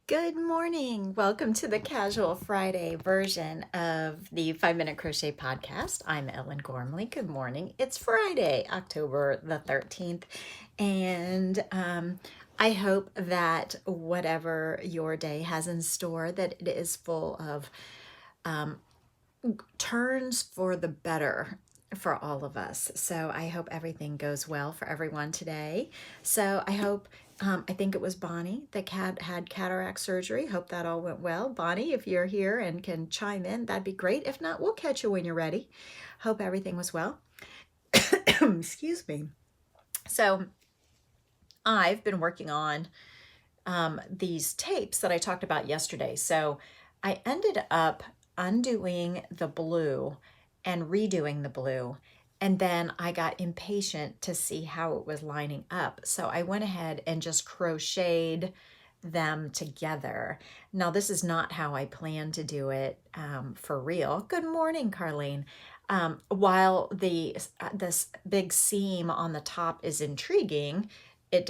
Good morning. Welcome to the Casual Friday version of the 5 Minute Crochet Podcast. I'm Ellen Gormley. Good morning. It's Friday, October the 13th. And I hope that whatever your day has in store, that it is full of turns for the better for all of us. So I hope everything goes well for everyone today. So I think it was Bonnie that had cataract surgery. Hope that all went well. Bonnie, if you're here and can chime in, that'd be great. If not, we'll catch you when you're ready. Hope everything was well. Excuse me. So I've been working on these tapes that I talked about yesterday. So I ended up undoing the blue and redoing the blue. And then I got impatient to see how it was lining up. So I went ahead and just crocheted them together. Now, this is not how I plan to do it for real. Good morning, Carlene. While this big seam on the top is intriguing, it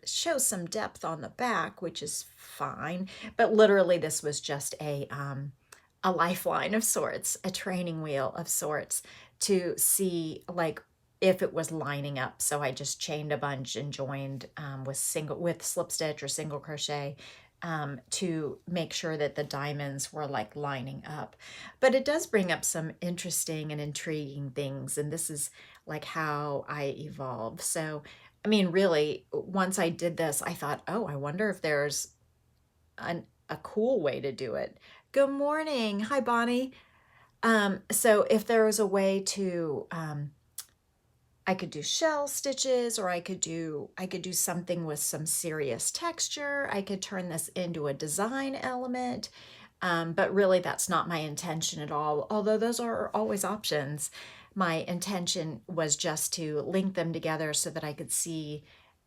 shows some depth on the back, which is fine. But literally, this was just a lifeline of sorts, a training wheel of sorts to see like if it was lining up. So I just chained a bunch and joined with slip stitch or single crochet to make sure that the diamonds were like lining up. But it does bring up some interesting and intriguing things, and this is like how I evolve. So I mean, really, once I did this, I thought, oh, I wonder if there's a cool way to do it. Good morning. Hi, Bonnie. So if there was a way to, I could do shell stitches, or I could do something with some serious texture. I could turn this into a design element. But really, that's not my intention at all. Although those are always options. My intention was just to link them together so that I could see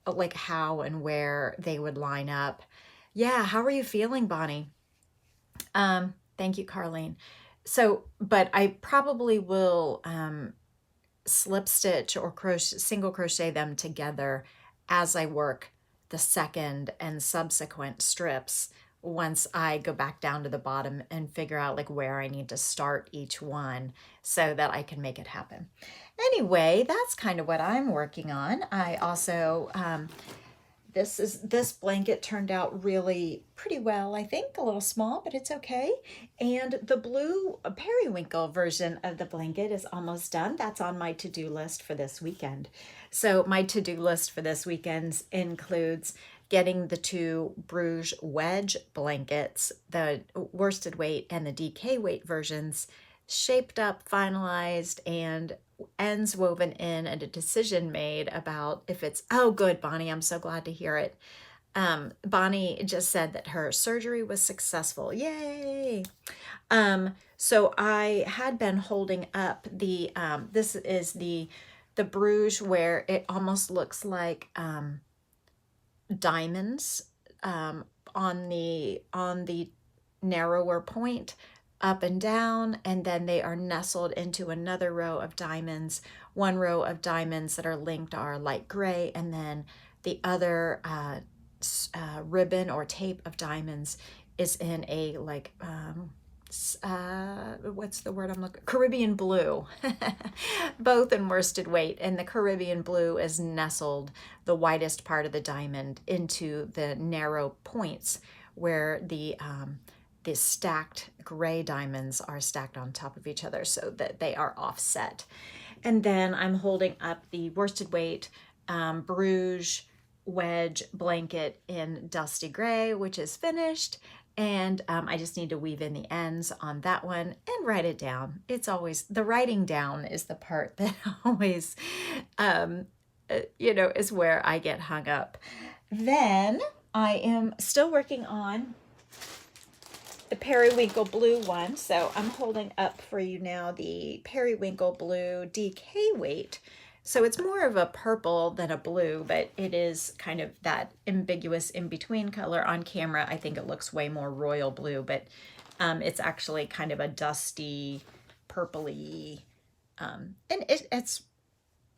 like how and where they would line up. Yeah, how are you feeling, Bonnie? Thank you, Carlene. So, but I probably will slip stitch or single crochet them together as I work the second and subsequent strips once I go back down to the bottom and figure out like where I need to start each one so that I can make it happen. Anyway, that's kind of what I'm working on. I also this blanket turned out really pretty well, I think. A little small, but it's okay. And the blue periwinkle version of the blanket is almost done. That's on my to-do list for this weekend. So my to-do list for this weekend includes getting the two Bruges wedge blankets, the worsted weight and the DK weight versions, shaped up, finalized, and ends woven in, and a decision made about if it's, oh, good, Bonnie, I'm so glad to hear it. Bonnie just said that her surgery was successful. Yay! So I had been holding up the, this is the Bruges where it almost looks like diamonds on the narrower point up and down, and then they are nestled into another row of diamonds. One row of diamonds that are linked are light gray, and then the other ribbon or tape of diamonds is in a like what's the word I'm looking, Caribbean blue. Both in worsted weight, and the Caribbean blue is nestled, the widest part of the diamond, into the narrow points where the stacked gray diamonds are stacked on top of each other so that they are offset. And then I'm holding up the worsted weight Bruges wedge blanket in dusty gray, which is finished. And I just need to weave in the ends on that one and write it down. It's always, the writing down is the part that always, is where I get hung up. Then I am still working on the periwinkle blue one. So I'm holding up for you now the periwinkle blue DK weight. So it's more of a purple than a blue, but it is kind of that ambiguous in-between color. On camera, I think it looks way more royal blue, but it's actually kind of a dusty, purpley, and it's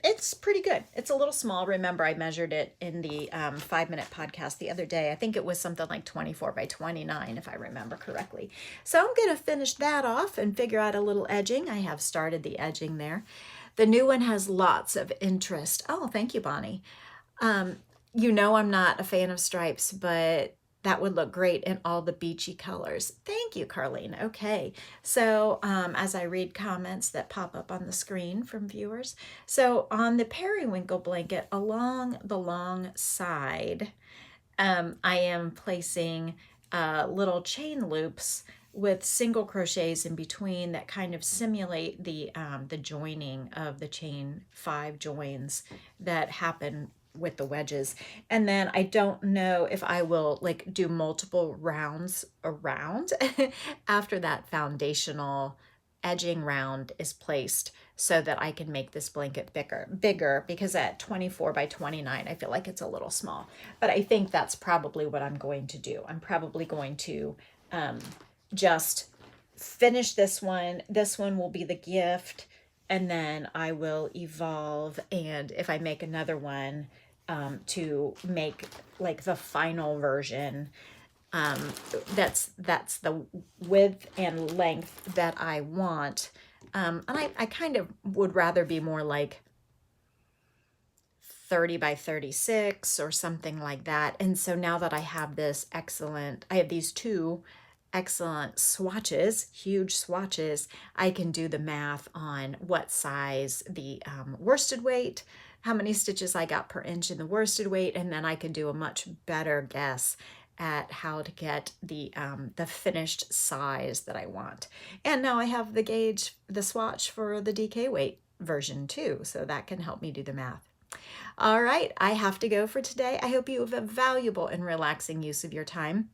It's pretty good. It's a little small. Remember, I measured it in the 5-minute podcast the other day. I think it was something like 24 by 29, if I remember correctly. So I'm going to finish that off and figure out a little edging. I have started the edging there. The new one has lots of interest. Oh, thank you, Bonnie. You know I'm not a fan of stripes, but that would look great in all the beachy colors. Thank you, Carlene. Okay, so as I read comments that pop up on the screen from viewers, so on the periwinkle blanket along the long side, I am placing little chain loops with single crochets in between that kind of simulate the joining of the chain 5 joins that happen with the wedges. And then I don't know if I will like do multiple rounds around after that foundational edging round is placed, so that I can make this blanket bigger, because at 24 by 29 I feel like it's a little small. But I think that's probably what I'm going to do. I'm probably going to just finish this one. This one will be the gift, and then I will evolve, and if I make another one, to make like the final version, that's the width and length that I want. And I kind of would rather be more like 30 by 36 or something like that. And so now that I have I have these 2 excellent swatches, huge swatches, I can do the math on what size the worsted weight, how many stitches I got per inch in the worsted weight, and then I can do a much better guess at how to get the finished size that I want. And now I have the swatch for the DK weight version too, so that can help me do the math. All right, I have to go for today. I hope you have a valuable and relaxing use of your time.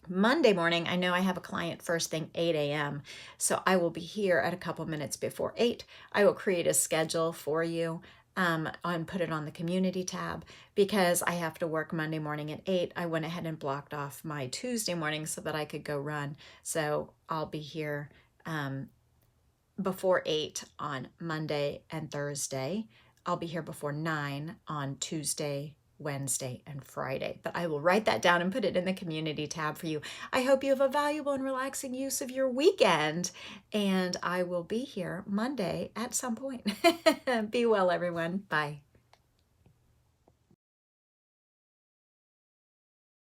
Monday morning, I know I have a client first thing 8 a.m., so I will be here at a couple minutes before 8. I will create a schedule for you and put it on the community tab, because I have to work Monday morning at 8. I went ahead and blocked off my Tuesday morning so that I could go run. So I'll be here before 8 on Monday and Thursday. I'll be here before 9 on Tuesday, Wednesday, and Friday. But I will write that down and put it in the community tab for you. I hope you have a valuable and relaxing use of your weekend, and I will be here Monday at some point. Be well, everyone. Bye.